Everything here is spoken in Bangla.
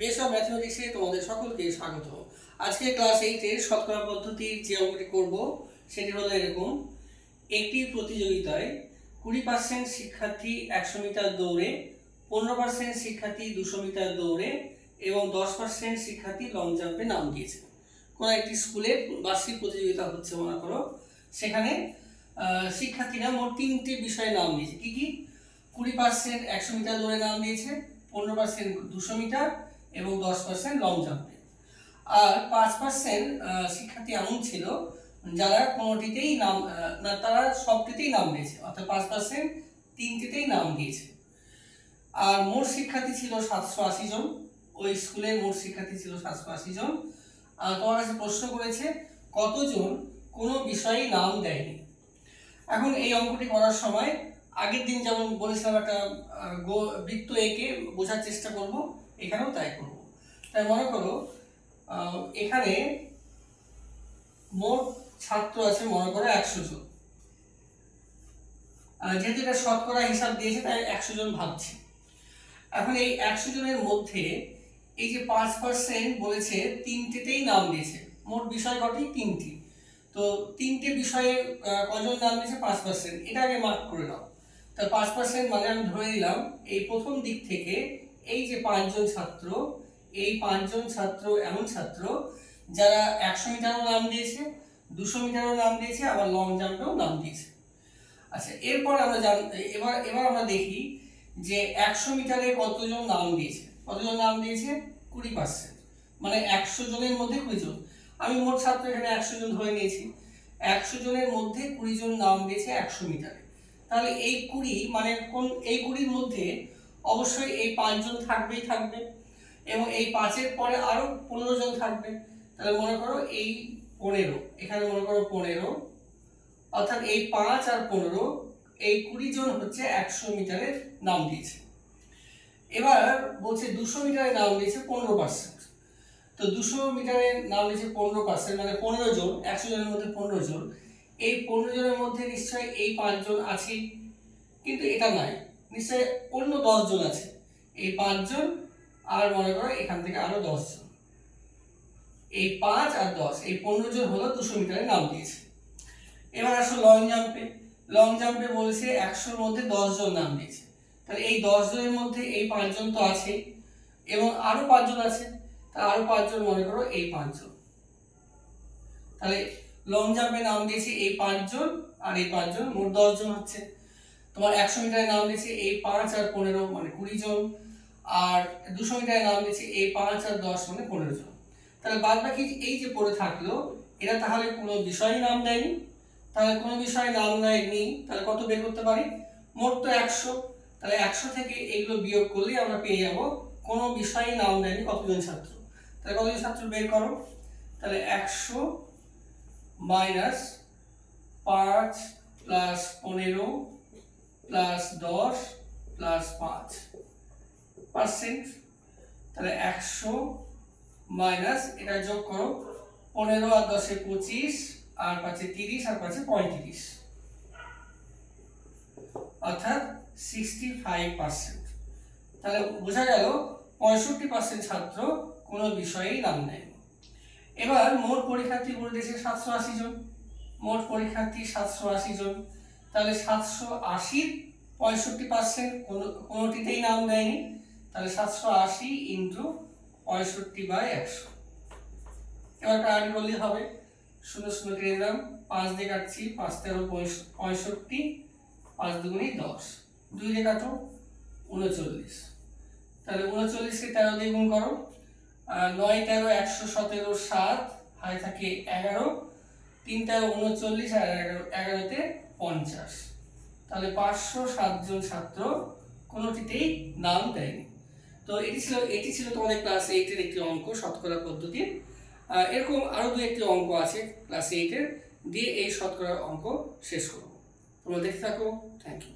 বেস অফ ম্যাথমেটিক্সে তোমাদের সকলকে স্বাগত। আজকে ক্লাস 8-এর শতকরা পদ্ধতির যে অঙ্কটি করব সেটি হলো এরকম। একটি প্রতিযোগিতায় 20% শিক্ষার্থী 100 মিটার দৌড়ে, 15% শিক্ষার্থী 200 মিটার দৌড়ে এবং 10% শিক্ষার্থী লং জাম্পে নাম দিয়েছে। কোনো একটি স্কুলে বার্ষিক প্রতিযোগিতা হচ্ছে মনে করো, সেখানে শিক্ষার্থীরা মোট 3টি বিষয়ে নাম দিয়েছে। কি কি? 20% 100 মিটার দৌড়ে নাম দিয়েছে, 15% 200 মিটার এবং 10% লং জাম্পে। আর 5% শিক্ষার্থী এমন ছিল যারা কোনোটিতেই নাম না, তারা সবটিতেই নাম দিয়েছে, অর্থাৎ 5% 3টিতেই নাম দিয়েছে। আর মোট শিক্ষার্থী ছিল 780 জন। ওই স্কুলের মোট শিক্ষার্থী ছিল 780 জন। তোমার কাছে প্রশ্ন করেছে কতজন কোনো বিষয়ে নাম দেয়নি। এখন এই অঙ্কটি করার সময় আগের দিন যেমন বলেছিলাম একটা বৃত্ত এঁকে বোঝার চেষ্টা করব, এখানেও তাই করব। তাই মনে করো এখানে মোট ছাত্র আছে মনে করো 100 জন। যেহেতু এটা শতকরা হিসাব দিয়েছে তাই 100 জন ভাবছি। এখন এই 100 জনের মধ্যে এই যে 5% বলেছে 3টিতেই নাম দিয়েছে। মোট বিষয় কটি? 3টি। তো 3টে বিষয়ে কজন নাম দিয়েছে? 5%। এটা আগে মার্ক করে নাও। তা 5% মানে আমি ধরে নিলাম এই প্রথম দিক থেকে এই যে 5 জন ছাত্র, এই 5 জন ছাত্র এমন ছাত্র যারা 100 মিটারও নাম দিয়েছে, 200 মিটারও নাম দিয়েছে, আবার লং জাম্পেও নাম দিয়েছে। আচ্ছা, এরপর আমরা এবার আমরা দেখি যে 100 মিটারে কতজন নাম দিয়েছে। কতজন নাম দিয়েছে? 20%, মানে 100 জনের মধ্যে 20 জন। আমি মোট ছাত্র এখানে 100 জন ধরে নিয়েছি। 100 জনের মধ্যে 20 জন নাম দিয়েছে 100 মিটারে। তাহলে এই 20 মানে এই 20-র মধ্যে অবশ্যই এই 5 জন থাকবে এবং এই 5-এর পরে আরো 15 জন থাকবে। তাহলে মনে করো এই 15, এখানে মনে করো 15, অর্থাৎ এই 5 আর 15, এই 20 জন হচ্ছে 100 মিটারের নাম দিয়েছে। এবার বলছে 200 মিটারে নাম দিয়েছে 15%। তো 200 মিটারে নাম দিয়েছে 15%, মানে 15 জন। 100 জনের মধ্যে 15 জন। এই 15 জনের মধ্যে নিশ্চয়ই এই 5 জন আছে, কিন্তু এটা নাই, নিশ্চয়ই অন্য 10 জন আছে। এই 5 জন আর মনে করো এখান থেকে আরো 10 জন, এই 5 আর 10, এই 15 জন হলো 200 মিটারে নাম দিয়েছে। এবার আসো লং জাম্পে। লং জাম্পে বলেছে 100-র মধ্যে 10 জন নাম দিয়েছে। তাহলে এই 10 জনের মধ্যে এই 5 জন তো আছে এবং আরো 5 জন আছে। তাহলে আরো 5 জন মনে করো এই 5 জন। তাহলে লং জাম্পে নাম দিয়েছে এই 5 জন আর এই 5 জন, মোট 10 জন হচ্ছে। তোমার 100 মিটারে নাম দিয়েছে এই 5 আর 15, মানে 20 জন। আর 200 মিটারে নাম দিয়েছে এই 5 আর 10, মানে 15 জন। তাহলে বাদ বাকি এই যে পড়ে থাকলো, এরা তাহলে কোনো বিষয়ে নাম দেয়নি। তাহলে কোনো বিষয়ে নাম নেয়নি, তাহলে কত বের করতে পারি? মোট তো 100। তাহলে 100 থেকে এগুলো বিয়োগ করলে আমরা পেয়ে যাব কোনো বিষয়ে নাম দেয়নি কতজন ছাত্র। তাহলে কতজন ছাত্র বের করো। তাহলে 100 মাইনাস 5 প্লাস 15 প্লাস 10 প্লাস 5%। তাহলে 100 মাইনাস এটা যোগ করো, 15 আর 10-এ 25, আর 5-এ 30, আর 5-এ 35, অর্থাৎ 65%। তাহলে বোঝা গেল 65% ছাত্র কোনো বিষয়েই নাম নেয়। এবার মোট পরীক্ষার্থী বলে দিয়েছে 780 জন। মোট পরীক্ষার্থী 780 জন। তাহলে 780-র 65% কোনোটিতেই নাম দেয়নি। তাহলে 780 ইন্টু 65/100। এবার কাটি করলেই হবে। 0 0 কেটে দিলাম, 5 দিয়ে কাটছি, 5 13 65, 5 দুগুণে 10, 2 দিয়ে কাটো 39। তাহলে 39-কে 13 দিয়ে গুণ করো, 9 13 117, 7 হাতে থাকে 11, 3 13 39, আর 11-তে 50। তাহলে 507 জন ছাত্র কোনোটিতেই নাম দেয়নি। তো এটি ছিল তোমাদের ক্লাস 8-এর একটি অঙ্ক, শতকরা পদ্ধতির। এরকম আরো 2-1টি অঙ্ক আছে ক্লাস 8-এর, দিয়ে এই শতকরা অঙ্ক শেষ করব। তোমরা দেখতে থাকো। Thank you.